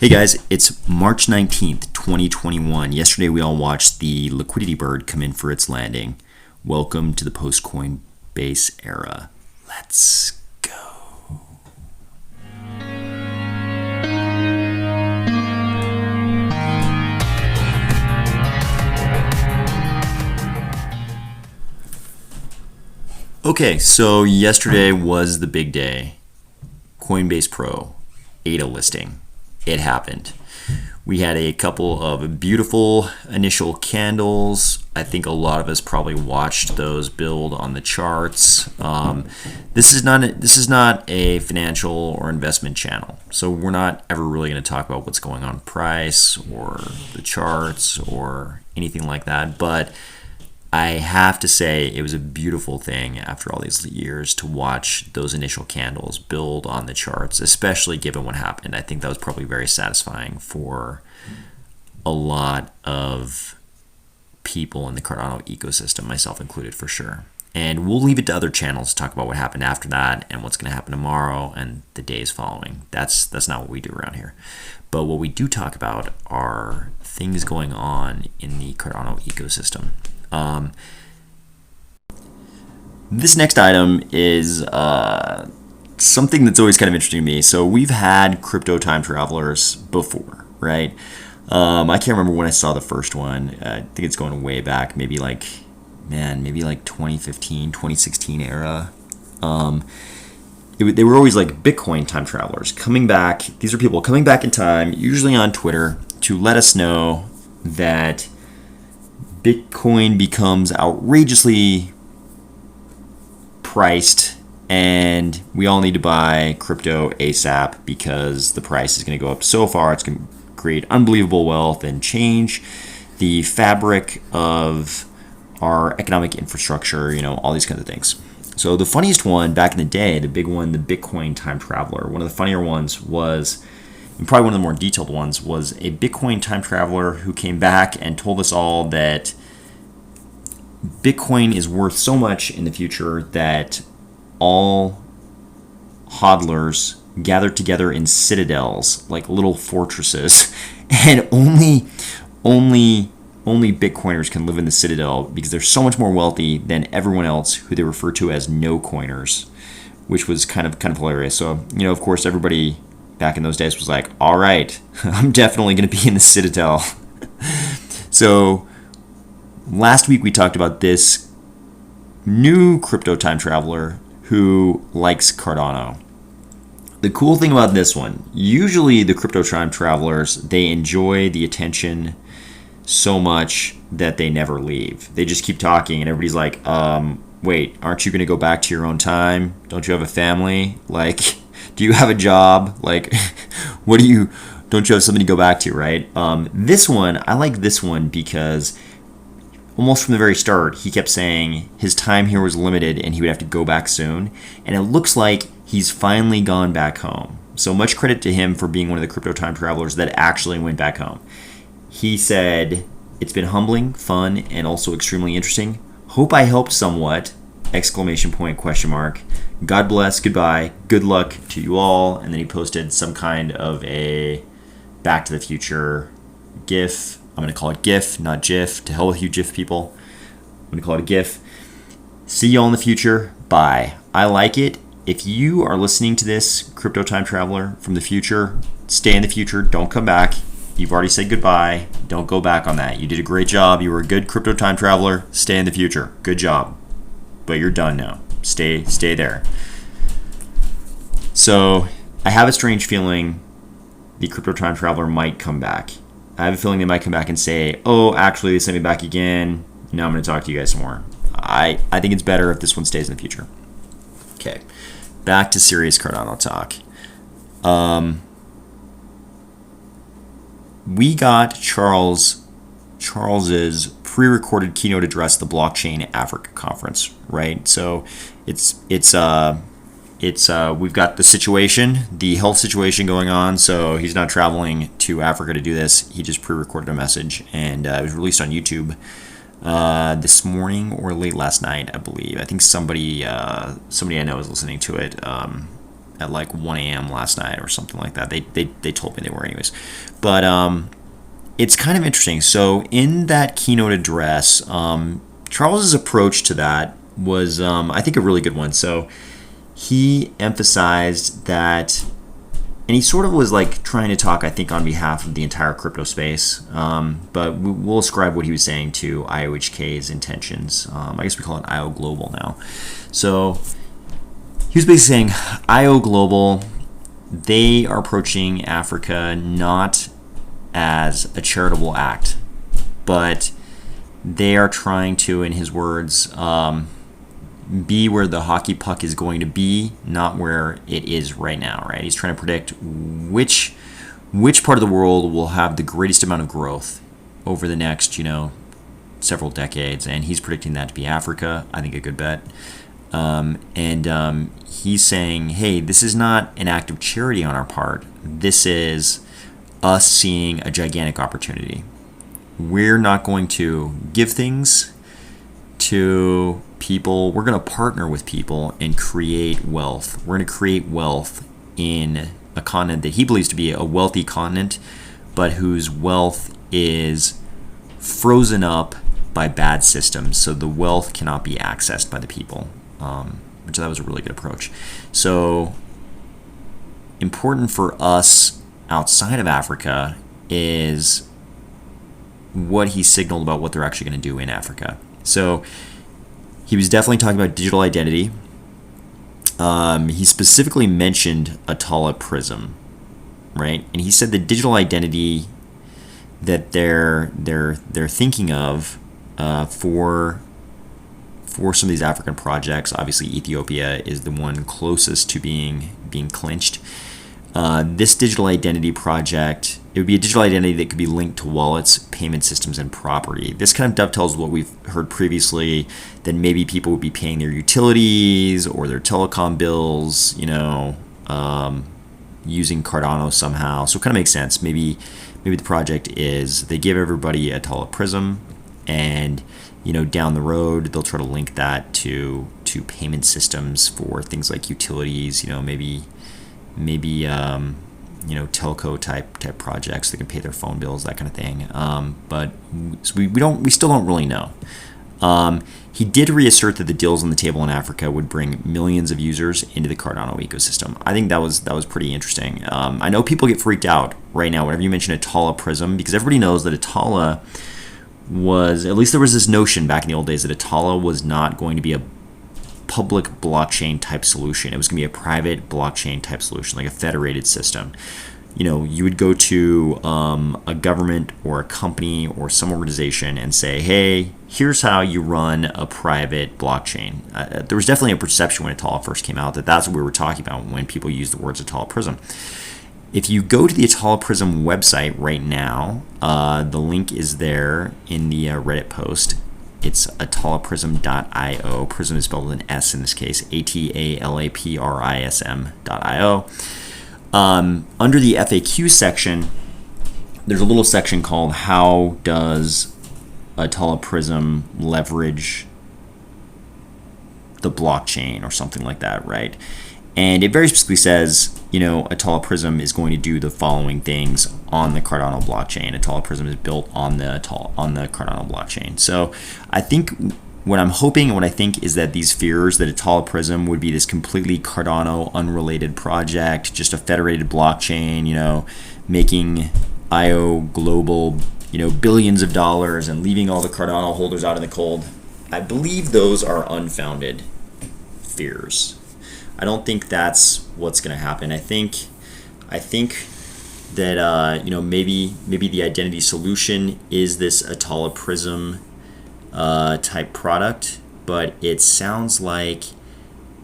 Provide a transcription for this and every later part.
Hey guys, it's March 19th, 2021. Yesterday we all watched the liquidity bird come in for its landing. Welcome to the post-Coinbase era. Let's go. Okay, so yesterday was the big day. Coinbase Pro, ADA listing. It happened. We had a couple of beautiful initial candles. I think a lot of us probably watched those build on the charts. This is not a financial or investment channel, so we're not ever really going to talk about what's going on price or the charts or anything like that. But I have to say it was a beautiful thing after all these years to watch those initial candles build on the charts, especially given what happened. I think that was probably very satisfying for a lot of people in the Cardano ecosystem, myself included for sure. And we'll leave it to other channels to talk about what happened after that and what's going to happen tomorrow and the days following. That's not what we do around here. But what we do talk about are things going on in the Cardano ecosystem. This next item is something that's always kind of interesting to me. So we've had crypto time travelers before, right? I can't remember when I saw the first one. I think it's going way back, maybe like 2015, 2016 era. They were always like Bitcoin time travelers coming back. These are people coming back in time, usually on Twitter, to let us know that Bitcoin becomes outrageously priced and we all need to buy crypto ASAP because the price is going to go up so far. It's going to create unbelievable wealth and change the fabric of our economic infrastructure, all these kinds of things. So the funniest one back in the day, the big one, the Bitcoin time traveler, one of the funnier ones was, and probably one of the more detailed ones, was a Bitcoin time traveler who came back and told us all that Bitcoin is worth so much in the future that all hodlers gather together in citadels, like little fortresses, and only Bitcoiners can live in the citadel because they're so much more wealthy than everyone else who they refer to as no coiners, which was kind of hilarious. So, of course, everybody back in those days was like, all right, I'm definitely going to be in the Citadel. So last week we talked about this new crypto time traveler who likes Cardano. The cool thing about this one, usually the crypto time travelers, they enjoy the attention so much that they never leave. They just keep talking and everybody's like, wait, aren't you going to go back to your own time? Don't you have a family? Like, do you have a job? Like, don't you have something to go back to, right? This one, I like this one because almost from the very start, he kept saying his time here was limited and he would have to go back soon. And it looks like he's finally gone back home. So much credit to him for being one of the crypto time travelers that actually went back home. He said, it's been humbling, fun, and also extremely interesting. Hope I helped somewhat, ! God bless, goodbye, good luck to you all. And then he posted some kind of a Back to the Future GIF. I'm going to call it GIF, not GIF. To hell with you GIF people. I'm going to call it a GIF. See y'all in the future. Bye. I like it. If you are listening to this, crypto time traveler from the future, stay in the future. Don't come back. You've already said goodbye. Don't go back on that. You did a great job. You were a good crypto time traveler. Stay in the future. Good job. But you're done now. Stay there. So I have a strange feeling the crypto time traveler might come back. I have a feeling they might come back and say, oh, actually, they sent me back again. Now I'm going to talk to you guys some more. I think it's better if this one stays in the future. Okay. Back to serious Cardano talk. We got Charles's pre-recorded keynote address at the Blockchain Africa conference, right? So it's we've got the situation, the health situation going on. So he's not traveling to Africa to do this. He just pre-recorded a message, and it was released on YouTube this morning or late last night, I believe. I think somebody I know is listening to it. at like 1 a.m. last night or something like that. They told me they were anyways. But it's kind of interesting. So in that keynote address, Charles's approach to that was, I think, a really good one. So he emphasized that, and he sort of was like trying to talk, I think, on behalf of the entire crypto space. But we'll ascribe what he was saying to IOHK's intentions. I guess we call it IO Global now. So he was basically saying IO Global, they are approaching Africa not as a charitable act, but they are trying to, in his words, be where the hockey puck is going to be, not where it is right now, right? He's trying to predict which part of the world will have the greatest amount of growth over the next, several decades, and he's predicting that to be Africa. I think a good bet. He's saying, hey, this is not an act of charity on our part. This is us seeing a gigantic opportunity. We're not going to give things to people. We're going to partner with people and create wealth. We're going to create wealth in a continent that he believes to be a wealthy continent, but whose wealth is frozen up by bad systems, so the wealth cannot be accessed by the people, which that was a really good approach. So important for us outside of Africa is what he signaled about what they're actually going to do in Africa. So he was definitely talking about digital identity. He specifically mentioned Atala Prism, right? And he said the digital identity that they're thinking of for some of these African projects. Obviously, Ethiopia is the one closest to being clinched. This digital identity project, it would be a digital identity that could be linked to wallets, payment systems, and property. This kind of dovetails with what we've heard previously, that maybe people would be paying their utilities or their telecom bills, using Cardano somehow. So it kind of makes sense. Maybe the project is they give everybody a Atala Prism, and down the road they'll try to link that to payment systems for things like utilities. Maybe telco type projects that can pay their phone bills, that kind of thing. But we still don't really know. He did reassert that the deals on the table in Africa would bring millions of users into the Cardano ecosystem. I think that was pretty interesting. I know people get freaked out right now whenever you mention Atala Prism, because everybody knows that Atala was, at least there was this notion back in the old days, that Atala was not going to be a public blockchain type solution. It was going to be a private blockchain type solution, like a federated system. You would go to a government or a company or some organization and say, hey, here's how you run a private blockchain. There was definitely a perception when Atala first came out that that's what we were talking about when people used the words Atala Prism. If you go to the Atala Prism website right now, the link is there in the Reddit post. It's atalaprism.io. Prism is spelled with an S in this case, ATALAPRISM.io. Under the FAQ section, there's a little section called How Does Atala Prism Leverage the Blockchain, or something like that, right? And it very specifically says, Atala Prism is going to do the following things on the Cardano blockchain. Atala Prism is built on the Cardano blockchain. So I think what I'm hoping and what I think is that these fears that Atala Prism would be this completely Cardano unrelated project, just a federated blockchain, making IO global, billions of dollars and leaving all the Cardano holders out in the cold. I believe those are unfounded fears. I don't think that's what's going to happen. I think that maybe the identity solution is this Atala Prism type product, but it sounds like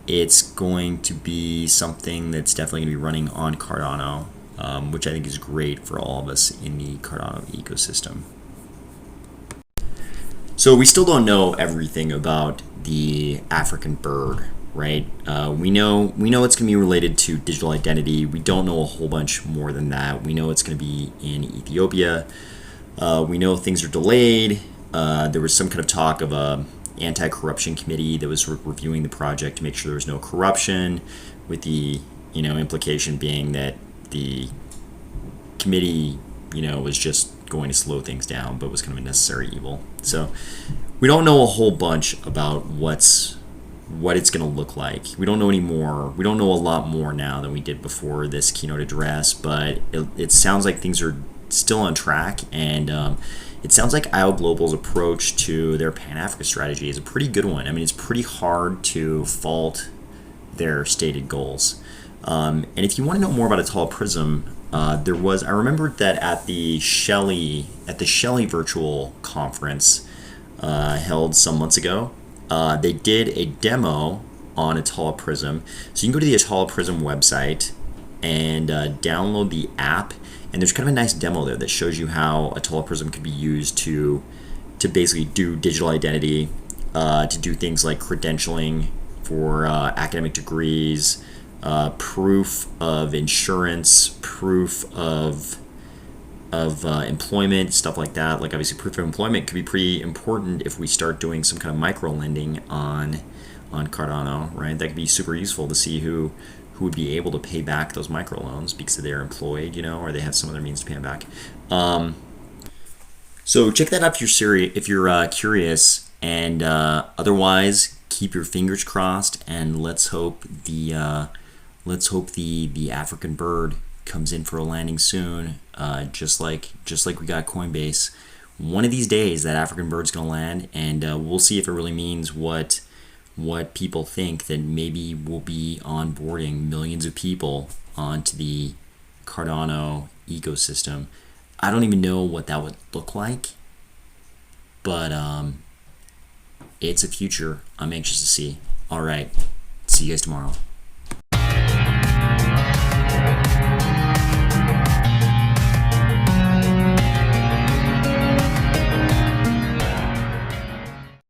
it's going to be something that's definitely going to be running on Cardano, which I think is great for all of us in the Cardano ecosystem. So we still don't know everything about the African bird, right? We know it's going to be related to digital identity. We don't know a whole bunch more than that. We know it's going to be in Ethiopia. We know things are delayed. There was some kind of talk of a anti-corruption committee that was reviewing the project to make sure there was no corruption with the implication being that the committee, was just going to slow things down, but was kind of a necessary evil. So we don't know a whole bunch about what it's going to look like. We don't know any more. We don't know a lot more now than we did before this keynote address, but it sounds like things are still on track, and it sounds like IO Global's approach to their Pan-Africa strategy is a pretty good one. I mean, it's pretty hard to fault their stated goals. And if you want to know more about Atala Prism, I remembered that at the Shelley virtual conference held some months ago, they did a demo on Atala Prism. So you can go to the Atala Prism website and download the app, and there's kind of a nice demo there that shows you how Atala Prism can be used to basically do digital identity, to do things like credentialing for academic degrees, proof of insurance, proof of employment, stuff like that. Like obviously proof of employment could be pretty important if we start doing some kind of micro lending on Cardano, right? That could be super useful to see who would be able to pay back those microloans because they're employed, or they have some other means to pay them back. So check that out if you're curious, and otherwise keep your fingers crossed, and let's hope the African bird comes in for a landing soon. Just like we got Coinbase, one of these days that African bird's gonna land, and we'll see if it really means what people think, that maybe we'll be onboarding millions of people onto the Cardano ecosystem. I don't even know what that would look like, but it's a future I'm anxious to see. All right, see you guys tomorrow.